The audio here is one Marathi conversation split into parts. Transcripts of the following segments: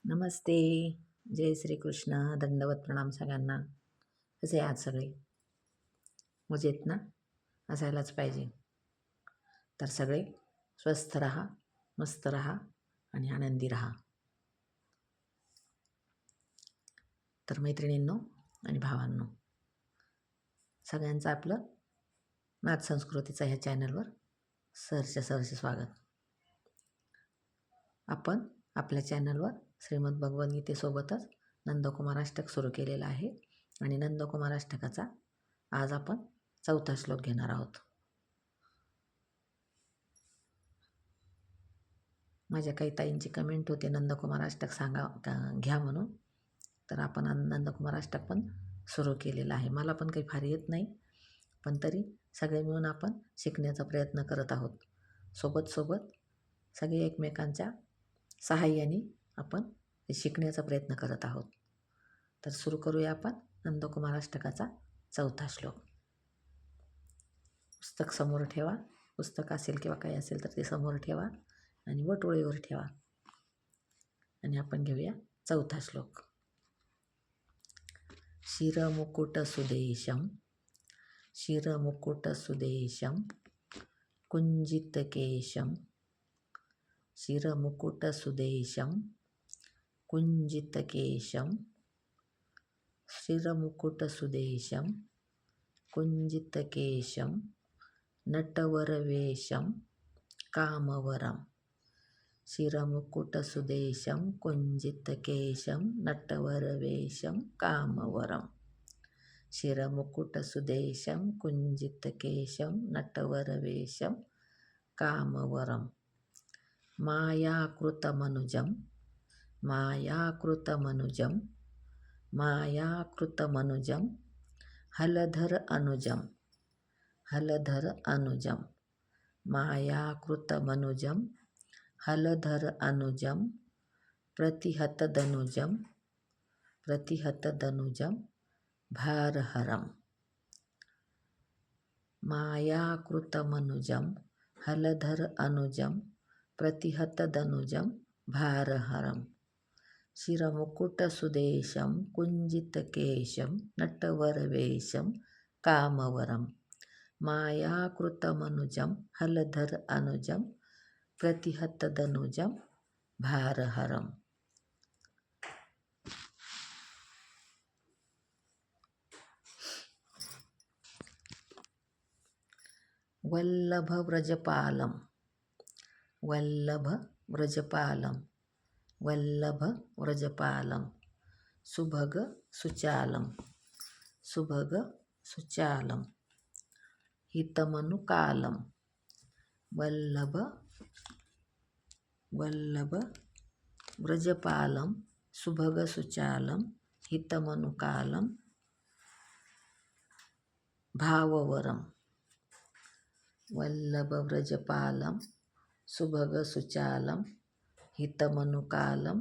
नमस्ते. जय श्रीकृष्ण. दंडवत प्रणाम सगळ्यांना. कसे आहात सगळे? मजेत ना? असायलाच पाहिजे. तर सगळे स्वस्थ राहा, मस्त राहा आणि आनंदी राहा. तर मैत्रिणींनो आणि भावांनो, सगळ्यांचं आपलं नाथ संस्कृतीचा ह्या चॅनलवर सहर्ष स्वागत. आपण आपल्या चॅनलवर श्रीमद भगवद्गीतेसोबतच नंदकुमार अष्टक सुरू केलेला आहे आणि नंदकुमार अष्टकाचा आज आपण 4था श्लोक घेणार आहोत. माझ्या काही ताईंची कमेंट होते नंदकुमार अष्टक घ्या म्हणून. तर आपण नंदकुमार अष्टक पण सुरू केलेलं आहे. मला पण काही फार येत नाही, पण तरी सगळे मिळून आपण शिकण्याचा प्रयत्न करत आहोत. सोबत सगळे एकमेकांच्या सहाय्याने आपण शिकण्याचा प्रयत्न करत आहोत. तर सुरू करूया आपण नंदकुमार अष्टकाचा 4था श्लोक. पुस्तक समोर ठेवा. पुस्तक असेल किंवा काही असेल तर ते समोर ठेवा आणि वटोळीवर ठेवा आणि आपण घेऊया 4था श्लोक. शिरमुकुटसुदेशं कुञ्जितकेशं शिरमुकुटसुदेशं कुञ्जितकेशं शिरमुकुटसुदेशं कुञ्जितकेशं नटवरवेशं कामवरं. शिरमुकुटसुदेशं कुञ्जितकेशं नटवरवेशं कामवरं. शिरमुकुटसुदेशं कुञ्जितकेशं नटवरवेशं कामवरं. मायाकृतमनुजं हलधर अनुजं मायाकृतमनुजं हलधर अनुजं प्रतिहतदनुजं भारहरं. मायाकृतमनुजं हलधर अनुजं प्रतिहतदनुजं भारहरं. शिरमुकुटसुदेशं कुञ्जितकेशं नटवरवेशं कामवरं. मायाकृतमनुजं हलधर अनुजं प्रतिहतदनुजं भारहरं. वल्लभव्रजपालं सुभगसुचालं हितमनुकालं. वल्लभव्रजपालं सुभगसुचालं हितमनुकालं भाववरं. वल्लभव्रजपालं सुभगसुचालं हितमनुकालं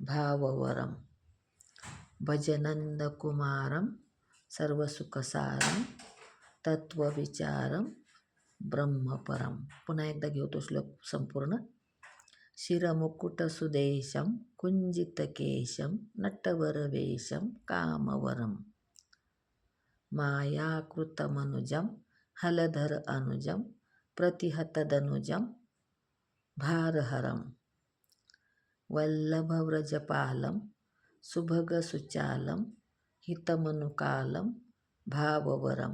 भाववरं. भज नन्दकुमारं सर्वसुखसारं तत्त्वविचारं ब्रह्मपरं. पुन्हा एकदा घेऊ तो श्लोक संपूर्ण. शिरमुकुटसुदेशं कुञ्जितकेशं नटवरवेशं कामवरं. मायाकृतमनुजं हलधर अनुजं प्रतिहतदनुजं भारहरं. वल्लभव्रजपालं सुभगसुचालं हितमनुकालं भाववरं.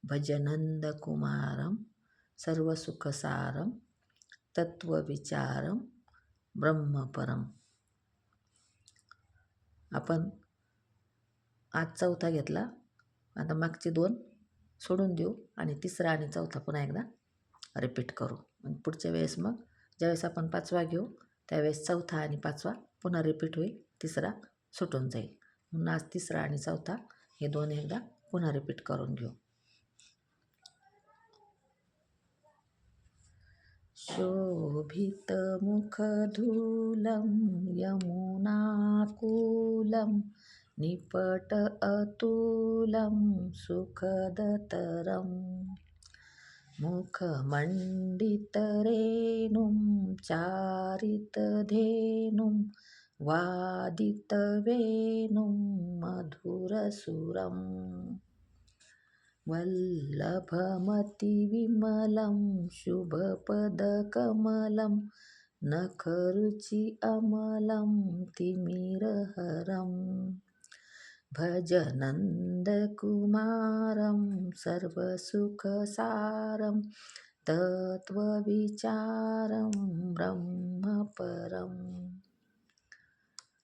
भज नन्दकुमारं सर्वसुखसारं तत्त्वविचारं ब्रह्मपरं. आपण आज 4था घेतला. आता मागचे 2 सोडून देऊ आणि 3रा आणि 4था पुन्हा एकदा रिपीट करू. आणि पुढच्या वेळेस मग ज्यावेळेस आपण 5वा घेऊ त्यावेळेस 4था आणि 5वा पुन्हा रिपीट होईल, 3रा सुटून जाईल. म्हणून आज 3रा आणि 4था हे 2 एकदा पुन्हा रिपीट करून घेऊ. शोभितमुखधूलं यमुनाकूलं निपट अतुलं सुखदतरं. मुखमण्डितरेणुं चारितधेनुं वादितवेणुं मधुरसुरम् वल्लभमतिविमलं शुभपदकमलं नखरुचि अमलं तिमिरहरं भज नन्दकुमारं सर्वसुखसारं तत्त्वविचारं ब्रह्मपरम्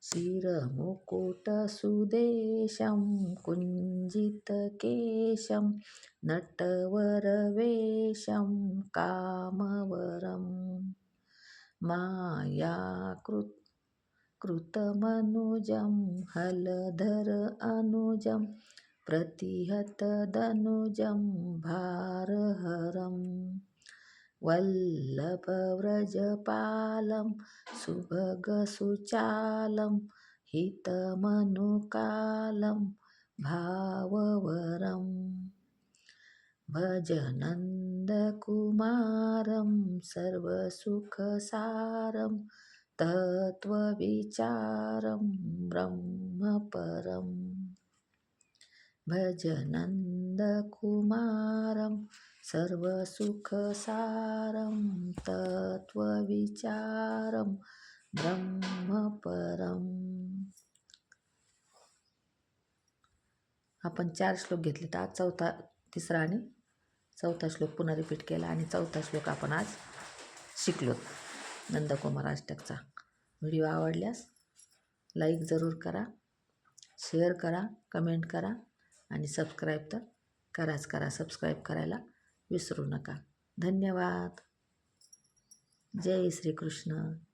शिरमुकुटसुदेशं कुञ्जितकेशं नटवरवेशं कामवरं कृतमनुजं हलधर अनुजं प्रतिहतदनुजं भारहरं वल्लभव्रजपालं सुभगसुचालं हितमनुकालं भाववरं भज नन्दकुमारं सर्वसुखसारं तत्त्वविचारं ब्रह्मपरम् भज नन्दकुमारं सर्वसुखसारं तत्त्वविचारं ब्रह्मपरम्. आपण 4 श्लोक घेतले तर आज तिसरा आणि चौथा श्लोक पुन्हा रिपीट केला आणि चौथा श्लोक आपण आज शिकलो नंदकुमार अष्टकचा. व्हिडिओ आवडल्यास लाईक जरूर करा, शेअर करा, कमेंट करा आणि सबस्क्राईब तर कराच करा. सबस्क्राईब करायला विसरू नका. धन्यवाद. जय श्री कृष्ण.